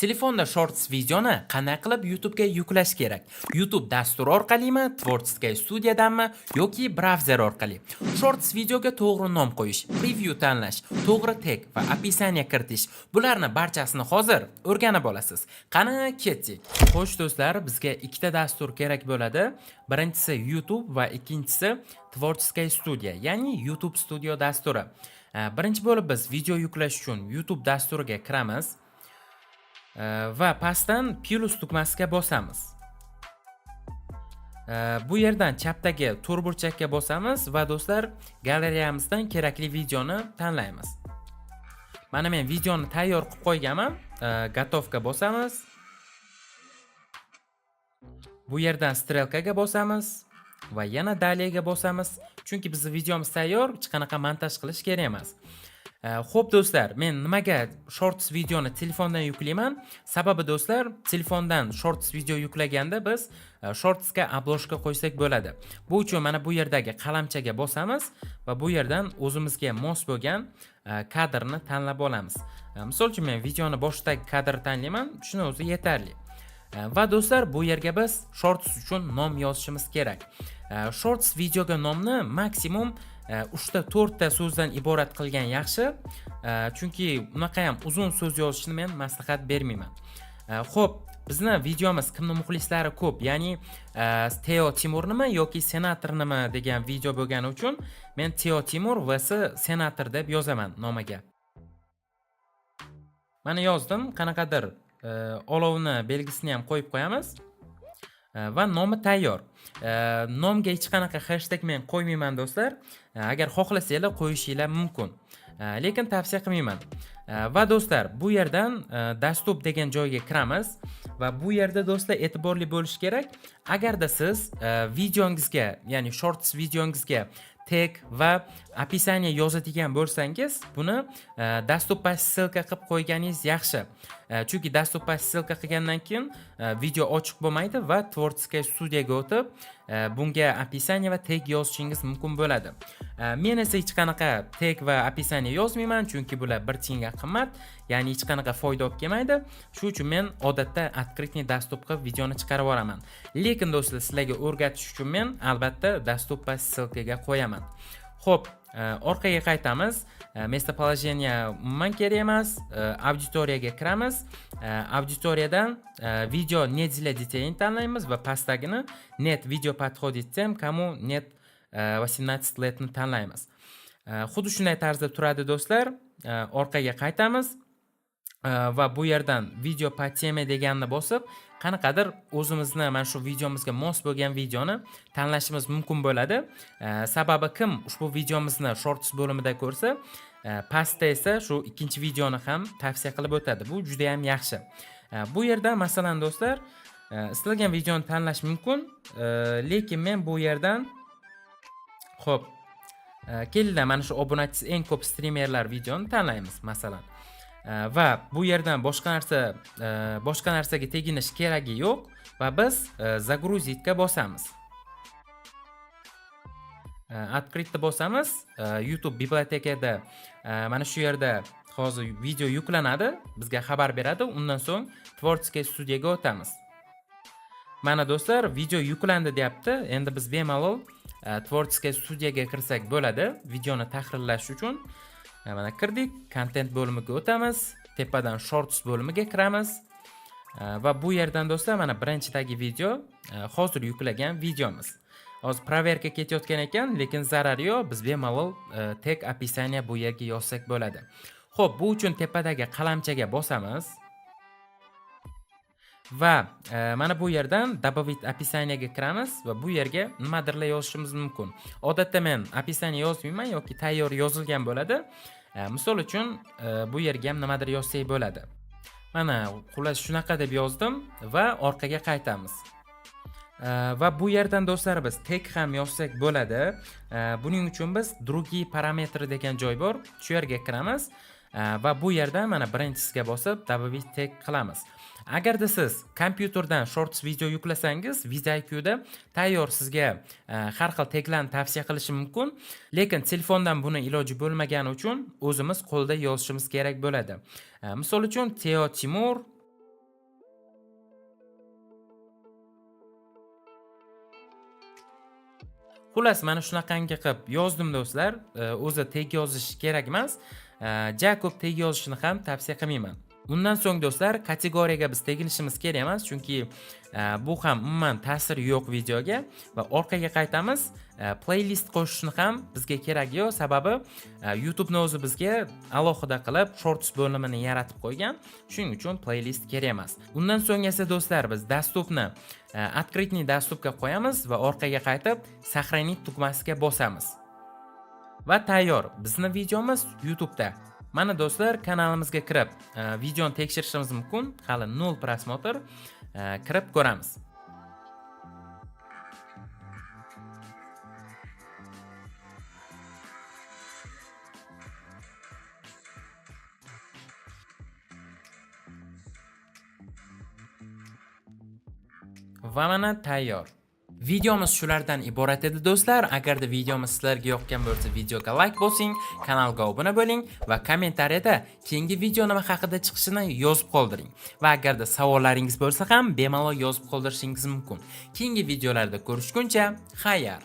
Telefonda Shorts videoni qanday qilib YouTube ga yuklash kerak? YouTube dasturi orqalimi, Tvorskaya studiyadanmi yoki brauzer orqali? Shorts videoga to'g'ri nom qo'yish, preview tanlash, to'g'ri tag va описание kiritish. Bularni barchasini hozir o'rganib olasiz. Qani ketdik. Xo'sh do'stlar, bizga ikkita dastur kerak bo'ladi. Birinchisi YouTube va ikkinchisi Tvorskaya studiya, ya'ni YouTube Studio dasturi. Birinchi bo'lib biz video yuklash uchun YouTube dasturiga kiramiz. Va pastdan plus tugmasiga bosamiz. Bu yerdan chapdagi to'rt burchakka bosamiz va do'stlar, galereyamizdan kerakli videoni tanlaymiz. Mana men videoni tayyor qilib qo'yganman. Gotovga bosamiz. Bu yerdan strelkaga bosamiz va yana daliyaga bosamiz. Chunki bizning videomiz tayyor, hech qanaqa montaj qilish kerak emas. Xo'p do'stlar, men nimaga Shorts videoni telefondan yuklayman? Sababi do'stlar, telefondan Shorts video yuklaganda biz Shortsga obloshka qo'ysak bo'ladi. Bu uchun mana bu yerdagi qalamchaga bosamiz va bu yerdan o'zimizga mos bo'lgan kadrni tanlab olamiz. Misol uchun men videoni boshidagi kadrni tanlayman, shuni o'zi yetarli. Va do'stlar, bu yerga biz Shorts uchun nom yozishimiz kerak. Shorts videoga nomni maksimum 3-4 ta so'zdan iborat qilgan yaxshi. Chunki unaqa ham uzun so'z yozishni men maslahat bermayman. Xo'p, bizni videomiz kimning muxlislari ko'p, ya'ni Teo Timurnimi yoki Senatornimi degan video bo'lgani uchun men Teo Timur vs Senator deb yozaman nomiga. Mana yozdim, qanaqadir olovni belgisini ham qo'yib qo'yamiz. Va nomi tayyor. Nomga hech qanaqa hashtag men qo'ymayman do'stlar. Agar xohlasanglar qo'yishinglar mumkin. Lekin tavsiya qilmayman. Va do'stlar, bu yerdan Dastur degan joyga kiramiz va bu yerda do'stlar e'tiborli bo'lish kerak. Agarda siz videongizga, ya'ni Shorts videongizga tag va описание yozadigan bo'lsangiz, buni Dastur ссылка qilib qo'yganingiz yaxshi. Chunki Dastur ссылка qilgandan keyin video ochiq bo'lmaydi va Tvorskaya studiyaga o'tib, bunga описание va tag yozishingiz mumkin bo'ladi. Men esa hech qanaqa tag va описание yozmayman, chunki bular bir tiyinga qimmat, ya'ni hech qanaqa foyda olib kelmaydi. Shuning uchun men odatda открытный Dastur qilib videoni chiqarib yuboraman. Lekin do'stlar, sizlarga o'rgatish uchun men albatta Dastur ссылкаga qo'yaman. Xo'p, orqaga qaytamiz. Местоположение umuman kerak emas. Auditoriyaga kiramiz. Auditoriyadan video не для детей tanlaymiz va pastdagini net video подходит тем, кому нет 18 letni tanlaymiz. Xuddi shunday tarzda turadi do'stlar. Orqaga qaytamiz va bu yerdan video по теме deganni bosib, qanaqadir o'zimizni mana shu videomizga mos bo'lgan videoni tanlashimiz mumkin bo'ladi. Sababi kim ushbu videomizni Shorts bo'limida ko'rsa, pastda esa shu ikkinchi videoni ham tavsiya qilib o'tadi. Bu juda ham yaxshi. Bu yerda masalan do'stlar, istalgan videoni tanlash mumkin, lekin men bu yerdan xo'p, kelinglar mana shu obunachisi eng ko'p streamerlar videoni tanlaymiz masalan. Va bu yerdan boshqa narsaga teginish keragi yo'q va biz загрузитga bosamiz. Открытda bosamiz. YouTube bibliotekada mana shu yerda hozir video yuklanadi, bizga xabar beradi. Undan so'ng Tvorskaya studiyaga o'tamiz. Mana do'stlar, video yuklandi deyapti. Endi biz bemalol Tvorskaya studiyaga kirsak bo'ladi, videoni tahrirlash uchun. Mana kirdik, content bo'limiga o'tamiz, tepadan Shorts bo'limiga kiramiz. Va bu yerdan do'stlar, mana birinchidagi video hozir yuklagan videomiz. Hozir proverka ketayotgan ekan, lekin zarari yo'q, biz bemalol tag описание bu yerga yozsak bo'ladi. Xo'p, bu uchun tepadagi qalamchaga bosamiz. Va mana bu yerdan добавить описаниеga kiramiz va bu yerga nimadirlar yozishimiz mumkin. Odatda men описание yozmayman yoki tayyor yozilgan bo'ladi. Misol uchun bu yerga ham nimadir yozsak bo'ladi. Mana xullas shunaqa deb yozdim va orqaga qaytamiz. Va bu yerdan do'stlar biz tag ham yozsak bo'ladi. Buning uchun biz другие parametri degan joy bor. Shu yerga kiramiz va bu yerdan mana birinchisiga bosib добавить tag qilamiz. Agarda siz kompyuterdan Shorts video yuklasangiz, VidIQda tayyor sizga har xil taglarni tavsiya qilishi mumkin, lekin telefondan buni iloji bo'lmagani uchun o'zimiz qo'lda yozishimiz kerak bo'ladi. Misol uchun Teo Timur Xullas, mana shunaqangi qilib yozdim do'stlar. O'zi tag yozish kerak emas. Ja ko'p tag yozishni ham tavsiya qilmayman. Undan so'ng do'stlar, kategoriyaga biz tegilishimiz kerak emas, chunki bu ham umuman ta'siri yo'q videoga va orqaga qaytamiz. Playlist qo'shishni ham bizga kerak yo'q, sababi YouTube'ni o'zi bizga alohida qilib shorts bo'limini yaratib qo'ygan. Shuning uchun playlist kerak emas. Undan so'ng esa do'stlar, biz dastupni открытный dastupga qo'yamiz va orqaga qaytib сохранить tugmasiga bosamiz. Va tayyor. Bizning videomiz YouTube'da. Mana do'stlar, kanalimizga kirib, videoni tekshirishimiz mumkin. Hali 0 prosmotr. Kirib ko'ramiz. Va mana tayyor. Videomiz shulardan iborat edi do'stlar. Agarda videomiz sizlarga yoqqan bo'lsa, videoga like bosing, kanalga obuna bo'ling va kommentariyada keyingi video nima haqida chiqishini yozib qoldiring. Va agarda savollaringiz bo'lsa ham bemalol yozib qoldirishingiz mumkin. Keyingi videolarda ko'rishguncha, xayr.